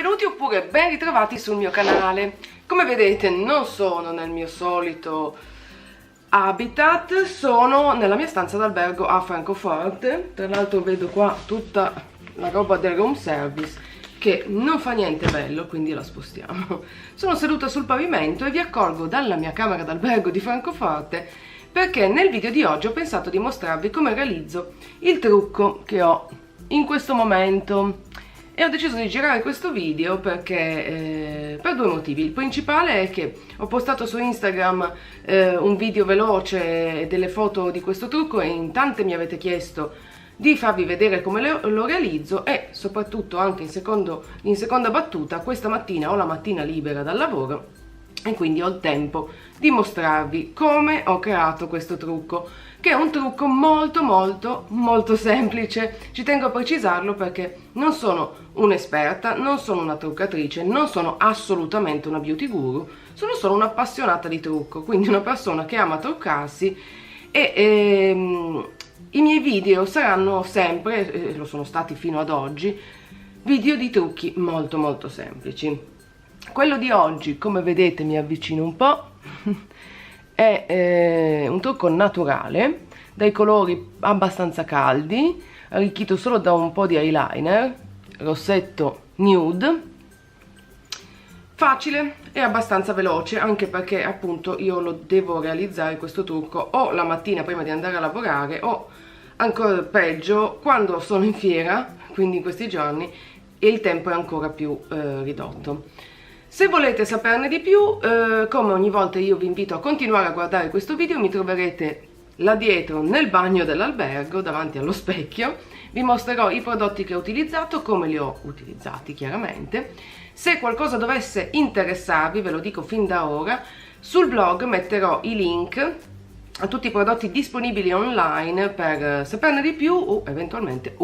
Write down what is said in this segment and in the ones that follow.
benvenuti oppure ben ritrovati sul mio canale. Come vedete non sono nel mio solito habitat, sono nella mia stanza d'albergo a Francoforte. Tra l'altro vedo qua tutta la roba del room service che non fa niente bello, quindi la spostiamo. Sono seduta sul pavimento e vi accolgo dalla mia camera d'albergo di Francoforte perché nel video di oggi ho pensato di mostrarvi come realizzo il trucco che ho in questo momento. E ho deciso di girare questo video perché per due motivi. Il principale è che ho postato su Instagram un video veloce delle foto di questo trucco e in tante mi avete chiesto di farvi vedere come lo realizzo, e soprattutto anche in seconda battuta questa mattina ho la mattina libera dal lavoro e quindi ho il tempo di mostrarvi come ho creato questo trucco, che è un trucco molto semplice. Ci tengo a precisarlo perché non sono un'esperta, non sono una truccatrice, non sono assolutamente una beauty guru, sono solo un'appassionata di trucco, quindi una persona che ama truccarsi e i miei video saranno sempre, lo sono stati fino ad oggi, video di trucchi molto semplici. Quello di oggi, come vedete, mi avvicino un po', è un trucco naturale, dai colori abbastanza caldi, arricchito solo da un po' di eyeliner, rossetto nude, facile e abbastanza veloce, anche perché appunto io lo devo realizzare questo trucco o la mattina prima di andare a lavorare o ancora peggio quando sono in fiera, quindi in questi giorni, e il tempo è ancora più ridotto. Se volete saperne di più, come ogni volta io vi invito a continuare a guardare questo video. Mi troverete là dietro nel bagno dell'albergo, davanti allo specchio. Vi mostrerò i prodotti che ho utilizzato, come li ho utilizzati chiaramente. Se qualcosa dovesse interessarvi, ve lo dico fin da ora, sul blog metterò i link a tutti i prodotti disponibili online per saperne di più o eventualmente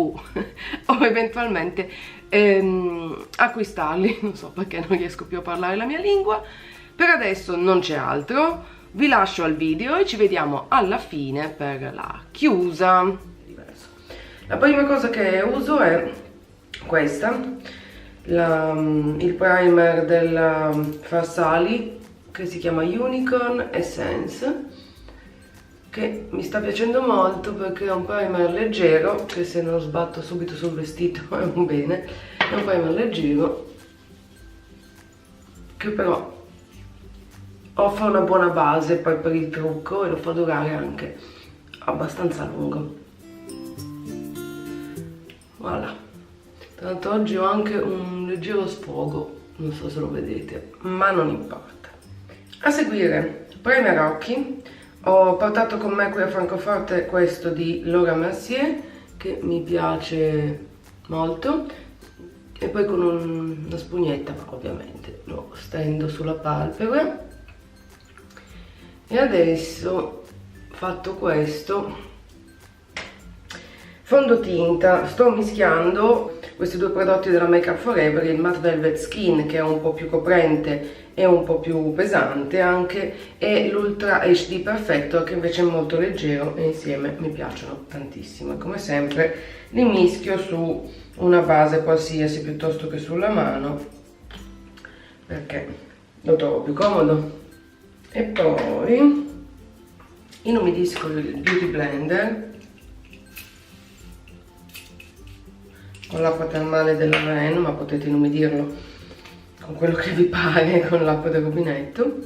acquistarli. Non so perché non riesco più a parlare la mia lingua. Per adesso non c'è altro, vi lascio al video e ci vediamo alla fine per la chiusa. La prima cosa che uso è questa, il primer della Farsali che si chiama Unicorn Essence, che mi sta piacendo molto perché è un primer leggero, che se non sbatto subito sul vestito è un bene. È un primer leggero che però offre una buona base poi per il trucco e lo fa durare anche abbastanza a lungo. Voilà, tanto oggi ho anche un leggero sfogo, non so se lo vedete, ma non importa. A seguire primer occhi. Ho portato con me qui a Francoforte questo di Laura Mercier che mi piace molto, e poi con una spugnetta ovviamente lo stendo sulla palpebra. E adesso, fatto questo, fondotinta, sto mischiando questi due prodotti della Make Up For Ever, il Matte Velvet Skin che è un po' più coprente e un po' più pesante anche, e l'Ultra HD Perfector che invece è molto leggero, e insieme mi piacciono tantissimo. E come sempre li mischio su una base qualsiasi piuttosto che sulla mano perché lo trovo più comodo. E poi inumidisco il Beauty Blender con l'acqua termale della Ren, ma potete inumidirlo con quello che vi pare, con l'acqua del rubinetto.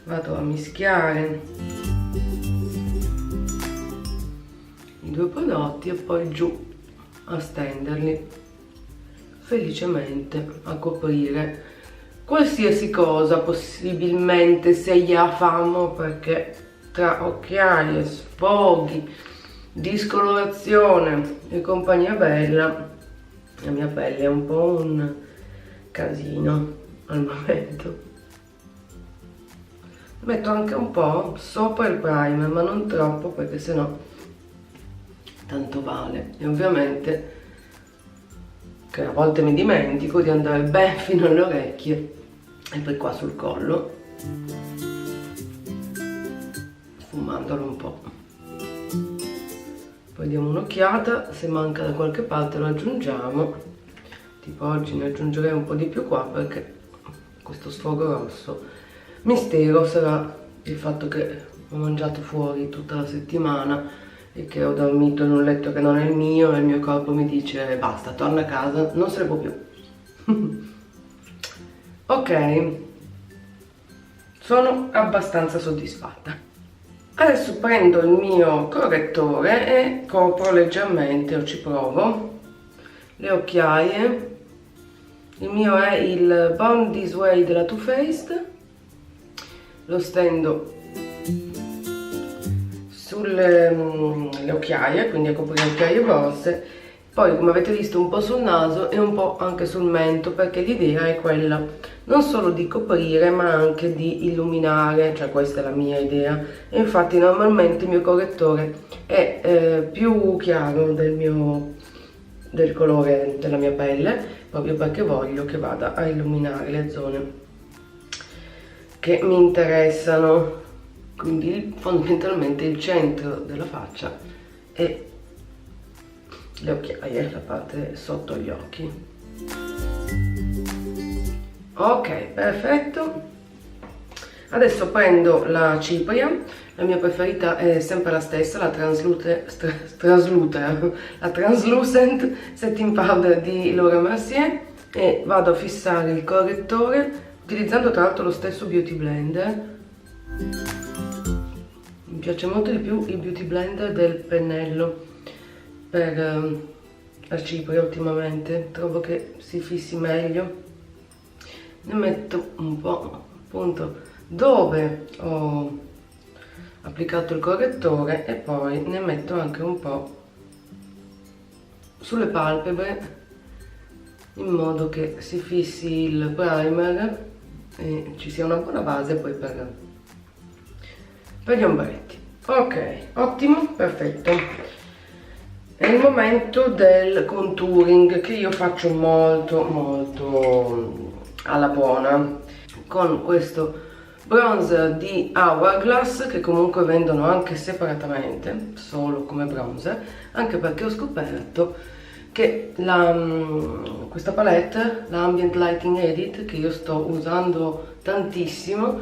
Vado a mischiare i due prodotti e poi giù a stenderli felicemente a coprire qualsiasi cosa, possibilmente se gli ha famo, perché tra occhiaie, sfoghi, discolorazione e compagnia bella la mia pelle è un po' un casino al momento. Metto anche un po' sopra il primer, ma non troppo perché sennò tanto vale. E ovviamente che a volte mi dimentico di andare ben fino alle orecchie e poi qua sul collo, sfumandolo un po'. Poi diamo un'occhiata, se manca da qualche parte lo aggiungiamo. tipo oggi ne aggiungerei un po' di più qua perché questo sfogo rosso. Mistero sarà il fatto che ho mangiato fuori tutta la settimana e che ho dormito in un letto che non è il mio e il mio corpo mi dice basta, torna a casa, non se ne può più. Ok, sono abbastanza soddisfatta. Adesso prendo il mio correttore e copro leggermente, o ci provo, le occhiaie. Il mio è il Born This Way della Too Faced. Lo stendo sulle occhiaie, quindi a coprire le occhiaie grosse. Poi, come avete visto, un po' sul naso e un po' anche sul mento, perché l'idea è quella non solo di coprire ma anche di illuminare, cioè questa è la mia idea. E infatti normalmente il mio correttore è più chiaro del colore della mia pelle, proprio perché voglio che vada a illuminare le zone che mi interessano, quindi fondamentalmente il centro della faccia e le occhiaie, la parte sotto gli occhi. Ok, perfetto. Adesso prendo la cipria, la mia preferita è sempre la stessa, la Translucent Setting Powder di Laura Mercier, e vado a fissare il correttore utilizzando tra l'altro lo stesso Beauty Blender. Mi piace molto di più il Beauty Blender del pennello per la cipria ultimamente, trovo che si fissi meglio. Ne metto un po' appunto dove ho applicato il correttore e poi ne metto anche un po' sulle palpebre in modo che si fissi il primer e ci sia una buona base poi per gli ombretti. Ok, ottimo, perfetto. È il momento del contouring che io faccio molto alla buona con questo bronzer di Hourglass, che comunque vendono anche separatamente, solo come bronzer, anche perché ho scoperto che questa palette, la Ambient Lighting Edit, che io sto usando tantissimo,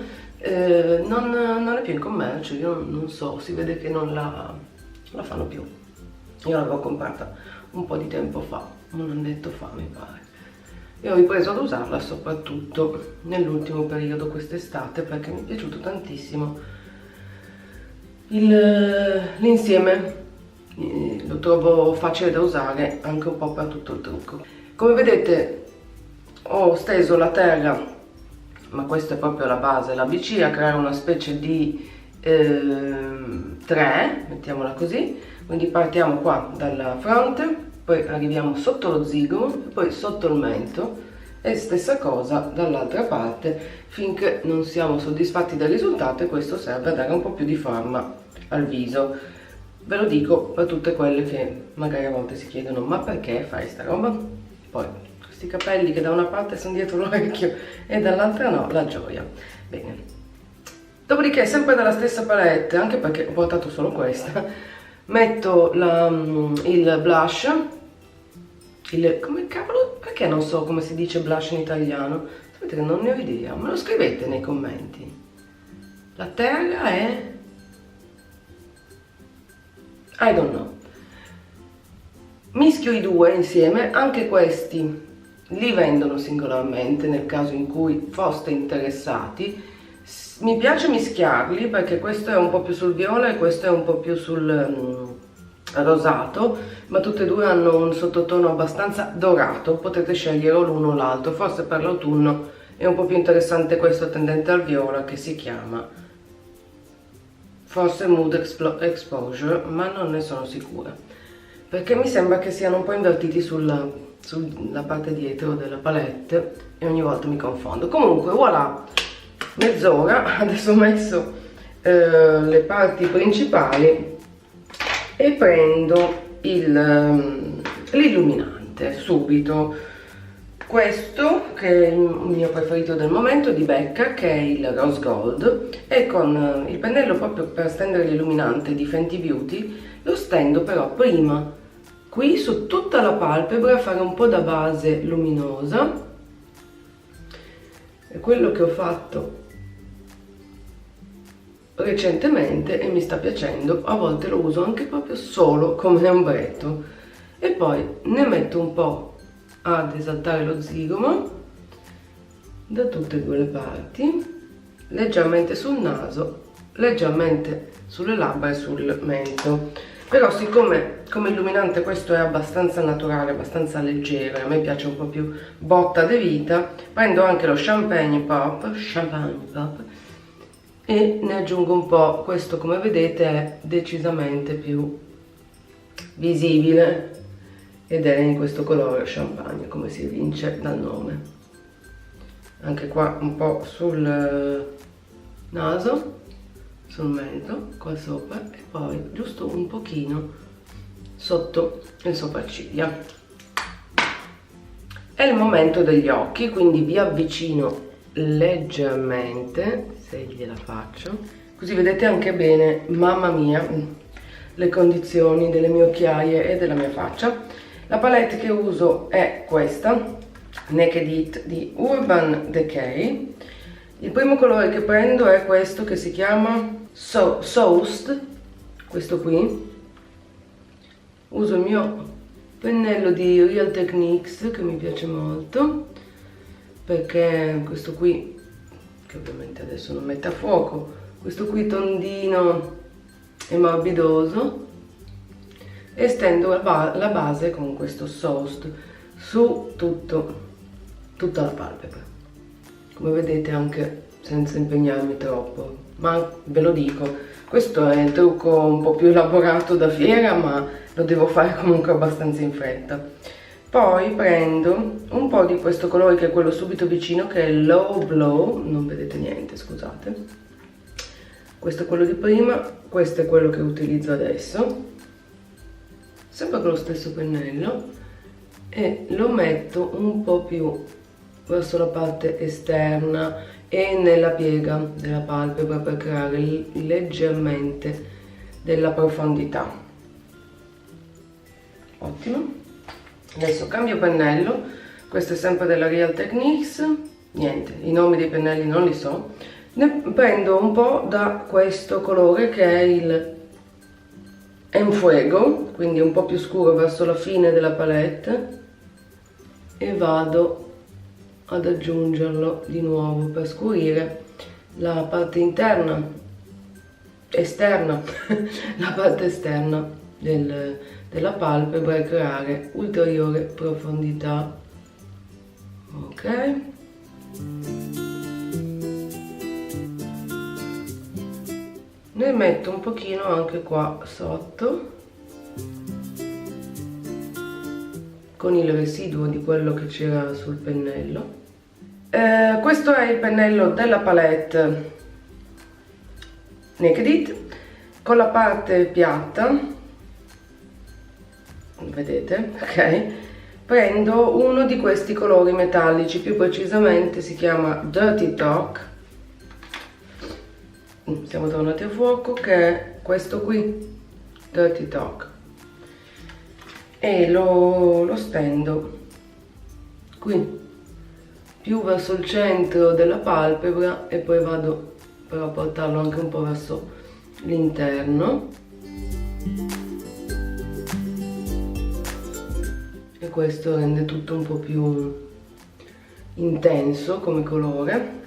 non è più in commercio. Io non so, si vede che non la fanno più. Io l'avevo comprata un po' di tempo fa, un annetto fa mi pare, e ho ripreso ad usarla soprattutto nell'ultimo periodo, quest'estate, perché mi è piaciuto tantissimo l'insieme, lo trovo facile da usare anche un po' per tutto il trucco. Come vedete ho steso la terra, ma questa è proprio la base, la BC, a creare una specie di 3, mettiamola così. Quindi partiamo qua dalla fronte, poi arriviamo sotto lo zigomo e poi sotto il mento, e stessa cosa dall'altra parte finché non siamo soddisfatti del risultato, e questo serve a dare un po' più di forma al viso. Ve lo dico per tutte quelle che magari a volte si chiedono ma perché fai sta roba? Poi questi capelli che da una parte sono dietro l'orecchio e dall'altra no, la gioia. Bene, dopodiché sempre dalla stessa palette, anche perché ho portato solo questa, metto il blush, come cavolo, perché non so come si dice blush in italiano? Sapete che non ne ho idea, me lo scrivete nei commenti. La terra è I don't know. Mischio i due insieme, anche questi li vendono singolarmente nel caso in cui foste interessati. Mi piace mischiarli perché questo è un po' più sul viola e questo è un po' più sul rosato, ma tutte e due hanno un sottotono abbastanza dorato, potete scegliere l'uno o l'altro. Forse per l'autunno è un po' più interessante questo tendente al viola, che si chiama forse Mood Exposure, ma non ne sono sicura perché mi sembra che siano un po' invertiti sulla parte dietro della palette e ogni volta mi confondo. Comunque voilà, mezz'ora. Adesso ho messo le parti principali e prendo l'illuminante subito. Questo che è il mio preferito del momento, di Becca, che è il Rose Gold, e con il pennello proprio per stendere l'illuminante di Fenty Beauty lo stendo però prima qui su tutta la palpebra, fare un po' da base luminosa. È quello che ho fatto recentemente e mi sta piacendo. A volte lo uso anche proprio solo come ombretto, e poi ne metto un po' ad esaltare lo zigomo da tutte e due le parti, leggermente sul naso, leggermente sulle labbra e sul mento. Però siccome come illuminante questo è abbastanza naturale, abbastanza leggero, e a me piace un po' più botta di vita, prendo anche lo Champagne Pop e ne aggiungo un po'. Questo, come vedete, è decisamente più visibile ed è in questo colore champagne, come si evince dal nome. Anche qua un po' sul naso, sul mento, qua sopra, e poi giusto un pochino sotto le sopracciglia. È il momento degli occhi, quindi vi avvicino leggermente, se gliela faccio, così vedete anche bene, mamma mia, le condizioni delle mie occhiaie e della mia faccia. La palette che uso è questa, Naked It di Urban Decay. Il primo colore che prendo è questo che si chiama Soused, questo qui. Uso il mio pennello di Real Techniques, che mi piace molto, perché questo qui, che ovviamente adesso non mette a fuoco, questo qui tondino e morbidoso, e stendo la base con questo Soused su tutta la palpebra, come vedete, anche senza impegnarmi troppo. Ma ve lo dico, questo è il trucco un po' più elaborato da fiera, ma lo devo fare comunque abbastanza in fretta. Poi prendo un po' di questo colore, che è quello subito vicino, che è Low Blow, non vedete niente, scusate. Questo è quello di prima, questo è quello che utilizzo adesso, sempre con lo stesso pennello, e lo metto un po' più verso la parte esterna e nella piega della palpebra, per creare leggermente della profondità. Ottimo. Adesso cambio pennello, questo è sempre della Real Techniques, niente, i nomi dei pennelli non li so. Ne prendo un po' da questo colore che è il Enfuego, quindi un po' più scuro verso la fine della palette, e vado ad aggiungerlo di nuovo per scurire la parte esterna la parte esterna della palpebra, e creare ulteriore profondità. Ok, ne metto un pochino anche qua sotto, con il residuo di quello che c'era sul pennello. Questo è il pennello della palette Naked It, con la parte piatta, vedete, ok? Prendo uno di questi colori metallici, più precisamente si chiama Dirty Talk, siamo tornati a fuoco, che è questo qui, Dirty Talk, e lo stendo qui più verso il centro della palpebra, e poi vado però a portarlo anche un po' verso l'interno, e questo rende tutto un po' più intenso come colore.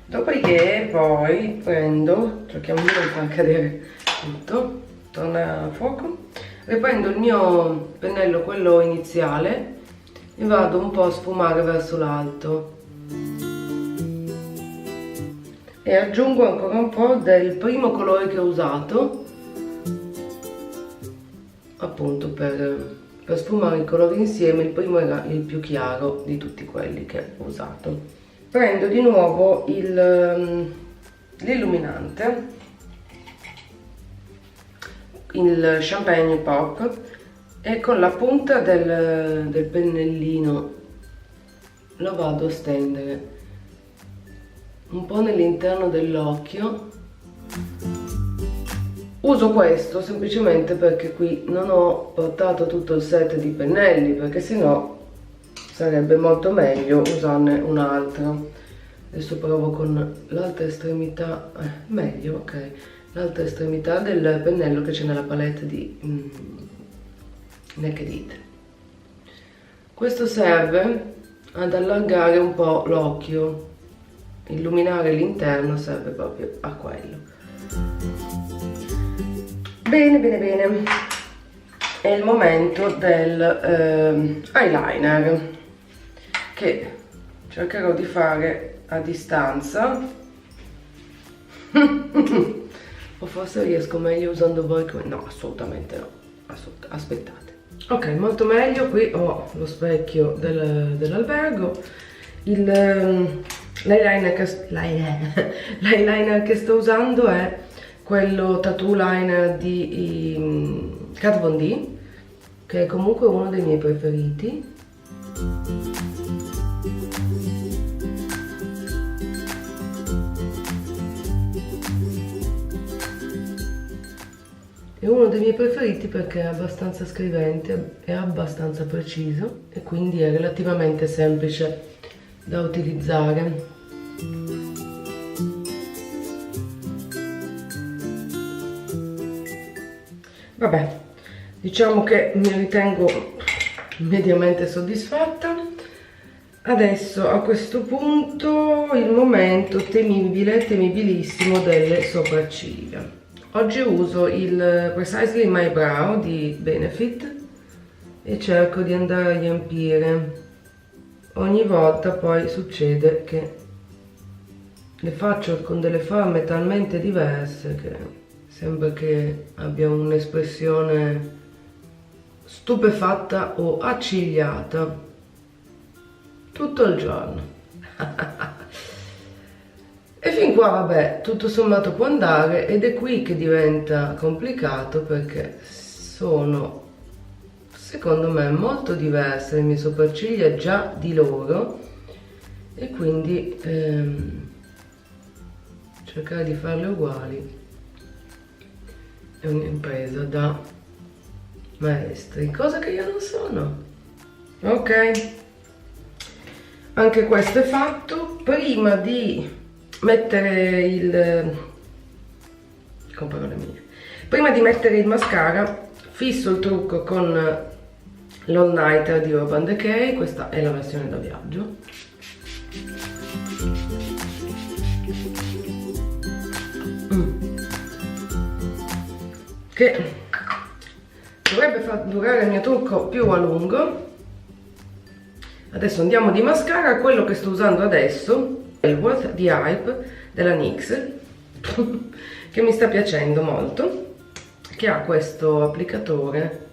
Dopodiché poi prendo, cerchiamo di non far cadere tutto, torna a fuoco, riprendo il mio pennello, quello iniziale, e vado un po' a sfumare verso l'alto, e aggiungo ancora un po' del primo colore che ho usato, appunto per sfumare i colori insieme. Il primo era il più chiaro di tutti quelli che ho usato. Prendo di nuovo l'illuminante, il Champagne Pop, e con la punta del pennellino lo vado a stendere un po' nell'interno dell'occhio, Uso questo semplicemente perché qui non ho portato tutto il set di pennelli, perché sennò sarebbe molto meglio usarne un altro. Adesso provo con l'altra estremità, meglio, ok, l'altra estremità del pennello che c'è nella palette di Naked It. Questo serve ad allargare un po' l'occhio, illuminare l'interno, serve proprio a quello. Bene, bene, bene. È il momento del eyeliner, che cercherò di fare a distanza o forse riesco meglio usando voi come... no, assolutamente no, aspettate. Ok, molto meglio. Qui ho lo specchio dell'albergo. L'eyeliner che sto usando è quello Tattoo Liner di Kat Von D, che è comunque uno dei miei preferiti. È uno dei miei preferiti perché è abbastanza scrivente, è abbastanza preciso e quindi è relativamente semplice da utilizzare. Vabbè, diciamo che mi ritengo mediamente soddisfatta. Adesso a questo punto il momento temibilissimo delle sopracciglia. Oggi uso il Precisely My Brow di Benefit e cerco di andare a riempire. Ogni volta poi succede che le faccio con delle forme talmente diverse che sembra che abbia un'espressione stupefatta o accigliata tutto il giorno. E fin qua vabbè, tutto sommato può andare, ed è qui che diventa complicato perché sono, secondo me, molto diverse le mie sopracciglia già di loro, e quindi cercare di farle uguali è un'impresa da maestri, cosa che io non sono. Ok, anche questo è fatto. Prima di mettere prima di mettere il mascara, fisso il trucco con l'All Nighter di Urban Decay. Questa è la versione da viaggio. Che dovrebbe far durare il mio trucco più a lungo. Adesso andiamo di mascara. Quello che sto usando adesso è il Worth the Hype della NYX che mi sta piacendo molto, che ha questo applicatore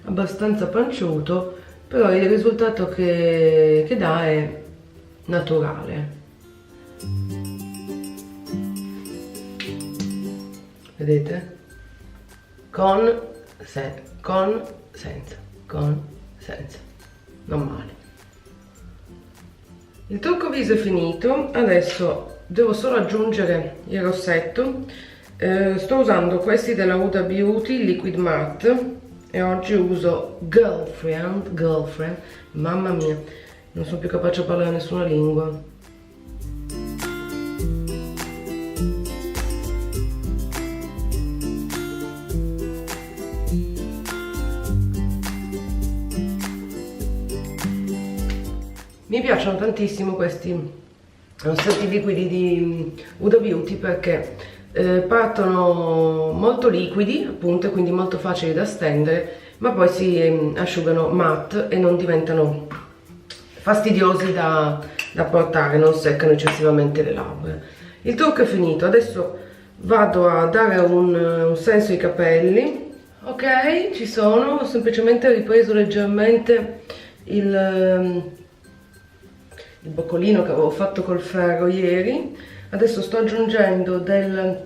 abbastanza panciuto, però il risultato che dà è naturale. Vedete? Con senza, non male. Il trucco viso è finito, adesso devo solo aggiungere il rossetto. Sto usando questi della Huda Beauty Liquid Matte e oggi uso Girlfriend, mamma mia, non sono più capace a parlare nessuna lingua. Mi piacciono tantissimo questi rossetti liquidi di Huda Beauty perché partono molto liquidi, appunto, e quindi molto facili da stendere, ma poi si asciugano matte e non diventano fastidiosi da portare, non seccano eccessivamente le labbra. Il trucco è finito, adesso vado a dare un senso ai capelli. Ok, ci sono, ho semplicemente ripreso leggermente il boccolino che avevo fatto col ferro ieri. Adesso sto aggiungendo dell'olio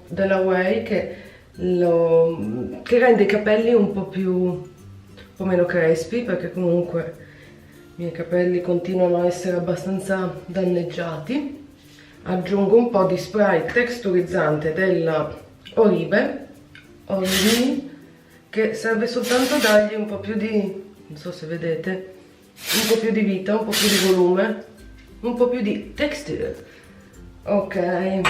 della Way che rende i capelli un po' meno crespi, perché comunque i miei capelli continuano a essere abbastanza danneggiati. Aggiungo un po' di spray texturizzante della olive, che serve soltanto dargli un po' più di, non so se vedete, un po' più di vita, un po' più di volume, un po' più di texture. Ok,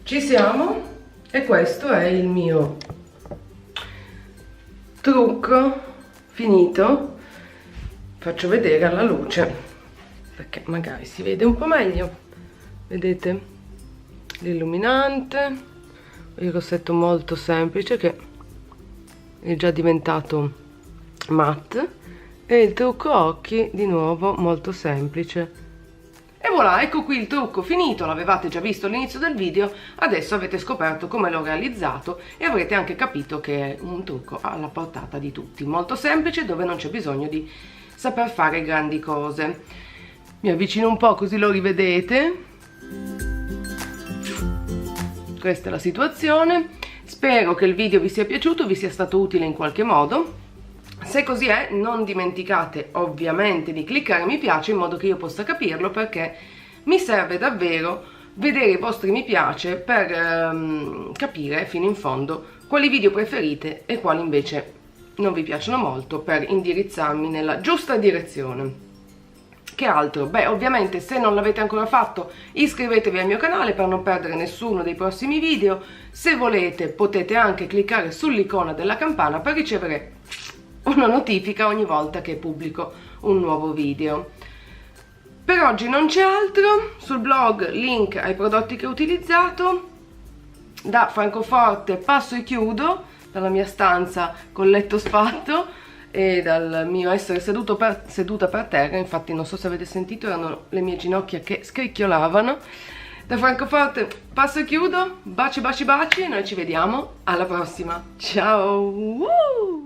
ci siamo, e questo è il mio trucco finito. Faccio vedere alla luce perché magari si vede un po' meglio. Vedete l'illuminante, il rossetto molto semplice che è già diventato matte, e il trucco occhi di nuovo molto semplice. E voilà, ecco qui il trucco finito. L'avevate già visto all'inizio del video, adesso avete scoperto come l'ho realizzato e avrete anche capito che è un trucco alla portata di tutti, molto semplice, dove non c'è bisogno di saper fare grandi cose. Mi avvicino un po' così lo rivedete. Questa è la situazione. Spero che il video vi sia piaciuto, vi sia stato utile in qualche modo. Se così è, non dimenticate ovviamente di cliccare mi piace in modo che io possa capirlo, perché mi serve davvero vedere i vostri mi piace per capire fino in fondo quali video preferite e quali invece non vi piacciono molto, per indirizzarmi nella giusta direzione. Che altro? Beh, ovviamente se non l'avete ancora fatto iscrivetevi al mio canale per non perdere nessuno dei prossimi video. Se volete potete anche cliccare sull'icona della campana per ricevere una notifica ogni volta che pubblico un nuovo video. Per oggi non c'è altro. Sul blog link ai prodotti che ho utilizzato. Da Francoforte passo e chiudo, dalla mia stanza col letto sfatto e dal mio essere seduta per terra. Infatti non so se avete sentito, erano le mie ginocchia che scricchiolavano. Da Francoforte passo e chiudo, baci baci baci e noi ci vediamo alla prossima. Ciao!